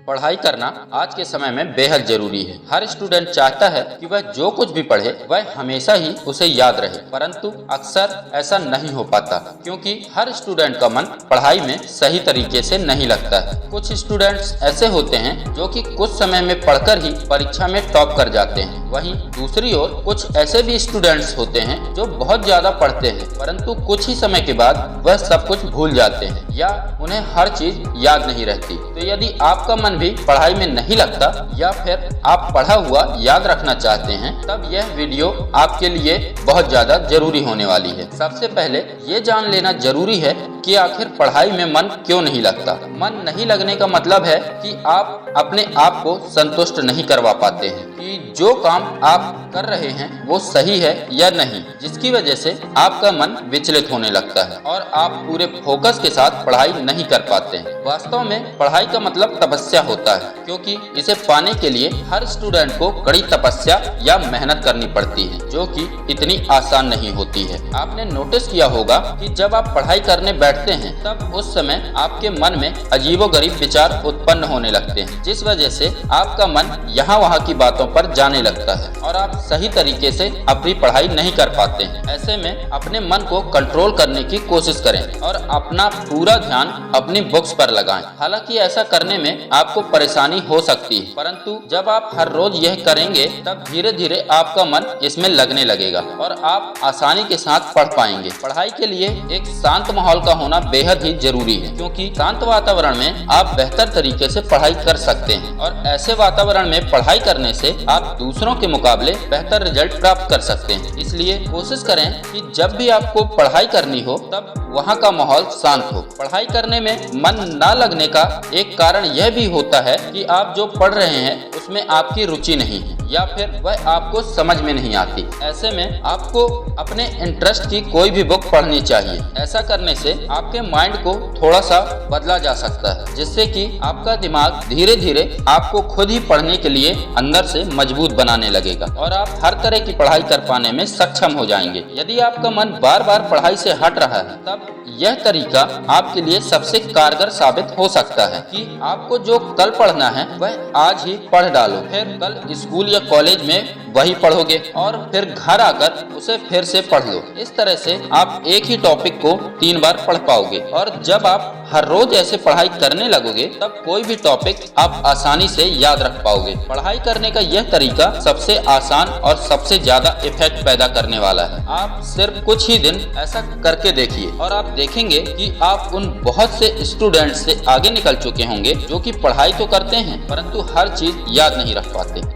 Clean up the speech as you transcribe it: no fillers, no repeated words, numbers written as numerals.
पढ़ाई करना आज के समय में बेहद जरूरी है। हर स्टूडेंट चाहता है कि वह जो कुछ भी पढ़े वह हमेशा ही उसे याद रहे, परंतु अक्सर ऐसा नहीं हो पाता क्योंकि हर स्टूडेंट का मन पढ़ाई में सही तरीके से नहीं लगता है। कुछ स्टूडेंट्स ऐसे होते हैं जो कि कुछ समय में पढ़कर ही परीक्षा में टॉप कर जाते हैं। वहीं दूसरी ओर कुछ ऐसे भी स्टूडेंट्स होते हैं जो बहुत ज्यादा पढ़ते हैं परंतु कुछ ही समय के बाद वह सब कुछ भूल जाते हैं या उन्हें हर चीज याद नहीं रहती। तो यदि आपका मन भी पढ़ाई में नहीं लगता या फिर आप पढ़ा हुआ याद रखना चाहते हैं तब यह वीडियो आपके लिए बहुत ज्यादा जरूरी होने वाली है। सबसे पहले ये जान लेना जरूरी है कि आखिर पढ़ाई में मन क्यों नहीं लगता। मन नहीं लगने का मतलब है कि आप अपने आप को संतुष्ट नहीं करवा पाते हैं कि जो काम आप कर रहे हैं वो सही है या नहीं, जिसकी वजह से आपका मन विचलित होने लगता है और आप पूरे फोकस के साथ पढ़ाई नहीं कर पाते हैं। वास्तव में पढ़ाई का मतलब तपस्या होता है क्योंकि इसे पाने के लिए हर स्टूडेंट को कड़ी तपस्या या मेहनत करनी पड़ती है जो कि इतनी आसान नहीं होती है। आपने नोटिस किया होगा कि जब आप पढ़ाई करने बैठते हैं तब उस समय आपके मन में अजीबोगरीब विचार उत्पन्न होने लगते हैं, जिस वजह से आपका मन यहाँ वहाँ की बातों पर जाने लगता है और आप सही तरीके से अपनी पढ़ाई नहीं कर पाते हैं। ऐसे में अपने मन को कंट्रोल करने की कोशिश करें और अपना पूरा ध्यान अपनी बुक्स पर लगाएं। हालांकि ऐसा करने में आपको परेशानी हो सकती है, परंतु जब आप हर रोज यह करेंगे तब धीरे धीरे आपका मन इसमें लगने लगेगा और आप आसानी के साथ पढ़ पाएंगे। पढ़ाई के लिए एक शांत माहौल का होना बेहद ही जरूरी है क्योंकि शांत वातावरण में आप बेहतर तरीके से पढ़ाई कर सकते हैं और ऐसे वातावरण में पढ़ाई करने से आप दूसरों के मुकाबले बेहतर रिजल्ट प्राप्त कर सकते हैं। इसलिए कोशिश करें कि जब भी आपको पढ़ाई करनी हो तब वहाँ का माहौल शांत हो। पढ़ाई करने में मन न लगने का एक कारण यह भी होता है कि आप जो पढ़ रहे हैं उसमें आपकी रुचि नहीं है या फिर वह आपको समझ में नहीं आती। ऐसे में आपको अपने इंटरेस्ट की कोई भी बुक पढ़नी चाहिए। ऐसा करने से आपके माइंड को थोड़ा सा बदला जा सकता है जिससे कि आपका दिमाग धीरे धीरे आपको खुद ही पढ़ने के लिए अंदर से मजबूत बनाने लगेगा और आप हर तरह की पढ़ाई कर पाने में सक्षम हो जाएंगे। यदि आपका मन बार बार पढ़ाई से हट रहा है तब यह तरीका आपके लिए सबसे कारगर साबित हो सकता है कि आपको जो कल पढ़ना है वह आज ही पढ़ डालो, फिर कल स्कूल या कॉलेज में वही पढ़ोगे और फिर घर आकर उसे फिर से पढ़ लो। इस तरह से आप एक ही टॉपिक को 3 बार पढ़ पाओगे और जब आप हर रोज ऐसे पढ़ाई करने लगोगे तब कोई भी टॉपिक आप आसानी से याद रख पाओगे। पढ़ाई करने का यह तरीका सबसे आसान और सबसे ज्यादा इफेक्ट पैदा करने वाला है। आप सिर्फ कुछ ही दिन ऐसा करके देखिए और आप देखेंगे कि आप उन बहुत से स्टूडेंट्स से आगे निकल चुके होंगे जो कि पढ़ाई तो करते हैं परंतु हर चीज याद नहीं रख पाते।